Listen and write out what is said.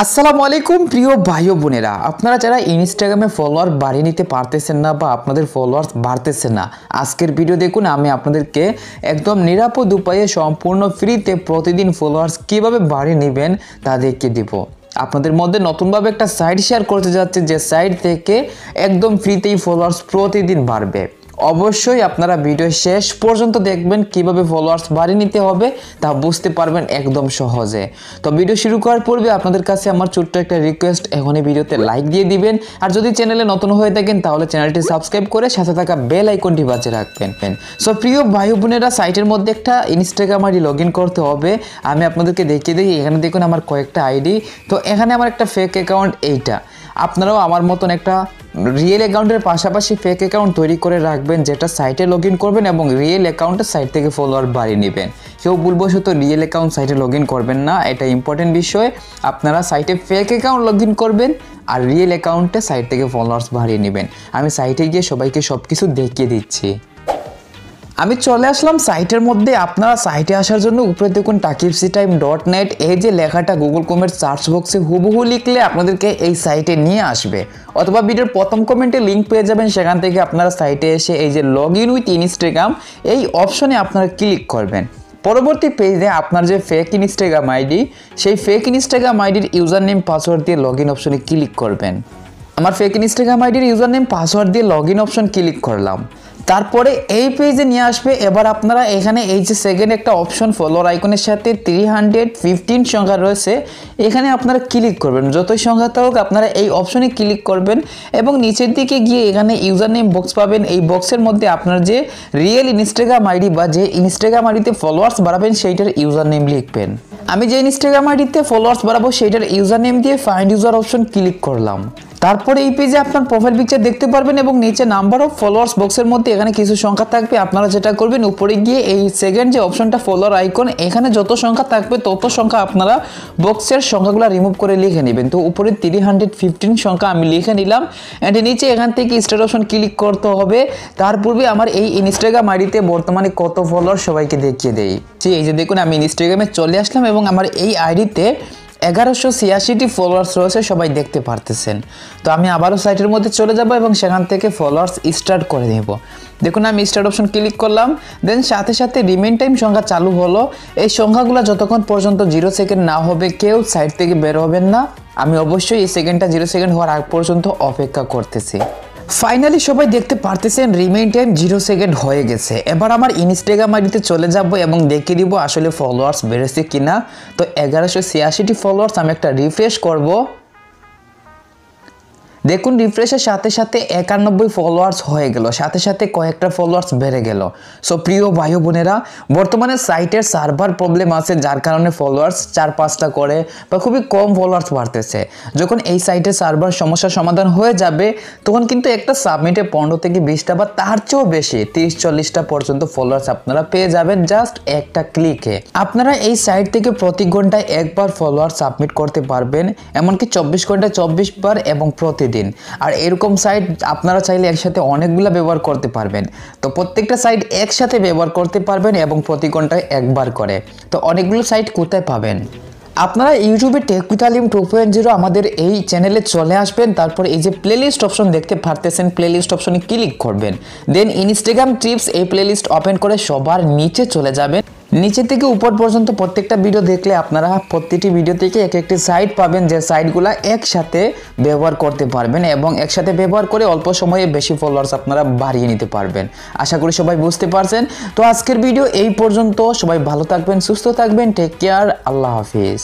আসসালামু আলাইকুম প্রিয় ভাই ও বোনেরা, আপনারা যারা ইনস্টাগ্রামে ফলোয়ার বাড়িয়ে নিতে পারতেছেন না বা আপনাদের ফলোয়ার্স বাড়তেছে না, আজকের ভিডিও দেখুন। আমি আপনাদেরকে একদম নিরাপদ উপায়ে সম্পূর্ণ ফ্রিতে প্রতিদিন ফলোয়ার্স কিভাবে বাড়িয়ে নেবেন তা দেখিয়ে দিব। আপনাদের মধ্যে নতুনভাবে একটা সাইট শেয়ার করতে যাচ্ছে, যে সাইট থেকে একদম ফ্রিতেই ফলোয়ার্স প্রতিদিন বাড়বে। অবশ্যই আপনারা ভিডিও শেষ পর্যন্ত দেখবেন, কিভাবে ফলোয়ার্স বাড়িয়ে নিতে হবে তা বুঝতে পারবেন একদম সহজে। তো ভিডিও শুরু করার পূর্বে আপনাদের কাছে আমার ছোট্ট একটা রিকোয়েস্ট, এখনই ভিডিওতে লাইক দিয়ে দিবেন, আর যদি চ্যানেলে নতুন হয়ে থাকেন তাহলে চ্যানেলটি সাবস্ক্রাইব করে সাথে থাকা বেল আইকনটি বাজিয়ে রাখবেন। সো প্রিয় ভাই বোনেরা, সাইটের মধ্যে একটা ইনস্টাগ্রাম আইডি লগ ইন করতে হবে। আমি আপনাদেরকে দেখিয়ে দিই। এখানে দেখুন আমার কয়েকটা আইডি। তো এখানে আমার একটা ফেক অ্যাকাউন্ট, এইটা আপনারাও আমার মতন একটা রিয়েল অ্যাকাউন্টের পাশাপাশি ফেক অ্যাকাউন্ট তৈরি করে রাখবেন, যেটা সাইটে লগ ইন করবেন এবং রিয়েল অ্যাকাউন্টে সাইট থেকে ফলোয়ার বাড়িয়ে নেবেন। কেউ ভুলবশত রিয়েল অ্যাকাউন্ট সাইটে লগ ইন করবেন না, এটা ইম্পর্টেন্ট বিষয়। আপনারা সাইটে ফেক অ্যাকাউন্ট লগ ইন করবেন আর রিয়েল অ্যাকাউন্টে সাইট থেকে ফলোয়ার্স বাড়িয়ে নেবেন। আমি সাইটে গিয়ে সবাইকে সব কিছু দেখিয়ে দিচ্ছি। আমি চলে আসলাম সাইটের মধ্যে। আপনারা সাইটে আসার জন্য উপরে দেখুন takipctime.net, এই যে লেখাটা গুগল ক্রোমের সার্চ বক্সে হুবহু লিখলে আপনাদেরকে এই সাইটে নিয়ে আসবে, অথবা ভিডিওর প্রথম কমেন্টে লিঙ্ক পেয়ে যাবেন। সেখান থেকে আপনারা সাইটে এসে এই যে লগ ইন উইথ ইনস্টাগ্রাম এই অপশনে আপনারা ক্লিক করবেন। পরবর্তী পেজে আপনার যে ফেক ইনস্টাগ্রাম আইডি, সেই ফেক ইনস্টাগ্রাম আইডির ইউজার নেম পাসওয়ার্ড দিয়ে লগ ইন অপশনে ক্লিক করবেন। আমার ফেক ইনস্টাগ্রাম আইডির ইউজার নেম পাসওয়ার্ড দিয়ে লগ ইন অপশন ক্লিক করলাম। তারপরে এই পেজে নিয়ে আসবে। এবার আপনারা এখানে এই যে সেকেন্ড একটা অপশন ফলোয়ার আইকনের সাথে 315 সংখ্যা রয়েছে, এখানে আপনারা ক্লিক করবেন। যতই সংখ্যা থাকুক আপনারা এই অপশনে ক্লিক করবেন এবং নিচের দিকে গিয়ে এখানে ইউজার নেম বক্স পাবেন। এই বক্সের মধ্যে আপনার যে রিয়েল ইনস্টাগ্রাম আইডি বা যে ইনস্টাগ্রাম আইডিতে ফলোয়ার্স বাড়াবেন সেইটার ইউজার নেম লিখবেন। আমি যে ইনস্টাগ্রাম আইডিতে ফলোয়ার্স বাড়াবো সেইটার ইউজার নেম দিয়ে ফাইন্ড ইউজার অপশন ক্লিক করলাম। তারপরে এই পেজে আপনার প্রোফাইল পিকচার দেখতে পারবেন এবং নিচে নাম্বার অফ ফলোয়ার্স বক্সের মধ্যে এখানে কিছু সংখ্যা থাকবে। আপনারা যেটা করবেন, উপরে গিয়ে এই সেকেন্ড যে অপশনটা ফলোয়ার আইকন, এখানে যত সংখ্যা থাকবে তত সংখ্যা আপনারা বক্সের সংখ্যাগুলো রিমুভ করে লিখে নেবেন। তো উপরে 315 সংখ্যা আমি লিখে নিলাম। অ্যান্ড নিচে এখান থেকে স্টার্ট অপশন ক্লিক করতে হবে। তার পূর্বে আমার এই ইনস্টাগ্রাম আইডিতে বর্তমানে কত ফলোয়ার সবাইকে দেখিয়ে দেই। এই যে দেখুন, আমি ইনস্টাগ্রামে চলে আসলাম এবং আমার এই আইডিতে 1186টি ফলোয়ার্স রয়েছে, সবাই দেখতে পারতেছেন। তো আমি আবারও সাইটের মধ্যে চলে যাব এবং সেখান থেকে ফলোয়ার্স স্টার্ট করে দেব। দেখুন আমি স্টার্ট অপশন ক্লিক করলাম, দেন সাথে সাথে রিমেইন টাইম সংখ্যা চালু হলো। এই সংখ্যাগুলো যতক্ষণ পর্যন্ত 0 সেকেন্ড না হবে কেউ সাইট থেকে বের হবেন না। আমি অবশ্যই এই সেকেন্ডটা 0 সেকেন্ড হওয়ার আগ পর্যন্ত অপেক্ষা করতেছি। ফাইনালি সবাই দেখতে পারতেছেন রিমেইন টাইম 0 সেকেন্ড হয়ে গেছে। এবার আমার ইনস্টাগ্রাম আইডিতে চলে যাব এবং দেখিয়ে দিব আসলে ফলোয়ার্স বেড়েছে কিনা। তো 1186টি ফলোয়ার্স আমি একটা রিফ্রেশ করব। দেখুন রিফ্রেশের সাথে সাথে 91 ফলোয়ার্স হয়ে গেল, সাথে সাথে কয়েকটা ফলোয়ার্স বেড়ে গেল। সো প্রিয় ভাই বোনেরা, বর্তমানে সাইটের সার্ভার প্রবলেম আছে, যার কারণে ফলোয়ার্স 4-5টা করে বা খুবই কম ফলোয়ার্স বাড়তেছে। যখন এই সাইটের সার্ভার সমস্যার সমাধান হয়ে যাবে, তখন কিন্তু একটা সাবমিটে 15 থেকে 20টা বা তার চেয়েও বেশি 30-40টা পর্যন্ত ফলোয়ার্স আপনারা পেয়ে যাবেন জাস্ট একটা ক্লিকে। আপনারা এই সাইট থেকে প্রতি ঘন্টায় একবার ফলোয়ার সাবমিট করতে পারবেন, এমনকি 24 ঘন্টায় 24 বার এবং প্রতিদিন। আর এরকম সাইট আপনারা চাইলে একসাথে অনেকগুলো ব্যবহার করতে পারবেন। তো প্রত্যেকটা সাইট একসাথে ব্যবহার করতে পারবেন এবং প্রতি ঘন্টায় একবার করে। তো অনেকগুলো সাইট কোথায় পাবেন? আপনারা ইউটিউবে টেক উইথ আলিম 2.0 আমাদের এই চ্যানেলে চলে আসবেন। তারপর এই যে প্লেলিস্ট অপশন দেখতে পারতেছেন, প্লেলিস্ট অপশনে ক্লিক করবেন। দেন ইনস্টাগ্রাম টিপস এই প্লেলিস্ট ওপেন করে সবার নিচে চলে যাবেন। নিচে থেকে উপর পর্যন্ত প্রত্যেকটা ভিডিও দেখলে আপনারা প্রতিটি ভিডিও থেকে এক একটি সাইট পাবেন, যে সাইটগুলো একসাথে ব্যবহার করতে পারবেন এবং একসাথে ব্যবহার করে অল্প সময়ে বেশি ফলোয়ার্স আপনারা বাড়িয়ে নিতে পারবেন। আশা করি সবাই বুঝতে পারছেন। তো আজকের ভিডিও এই পর্যন্ত। সবাই ভালো থাকবেন, সুস্থ থাকবেন, টেক কেয়ার, আল্লাহ হাফিজ।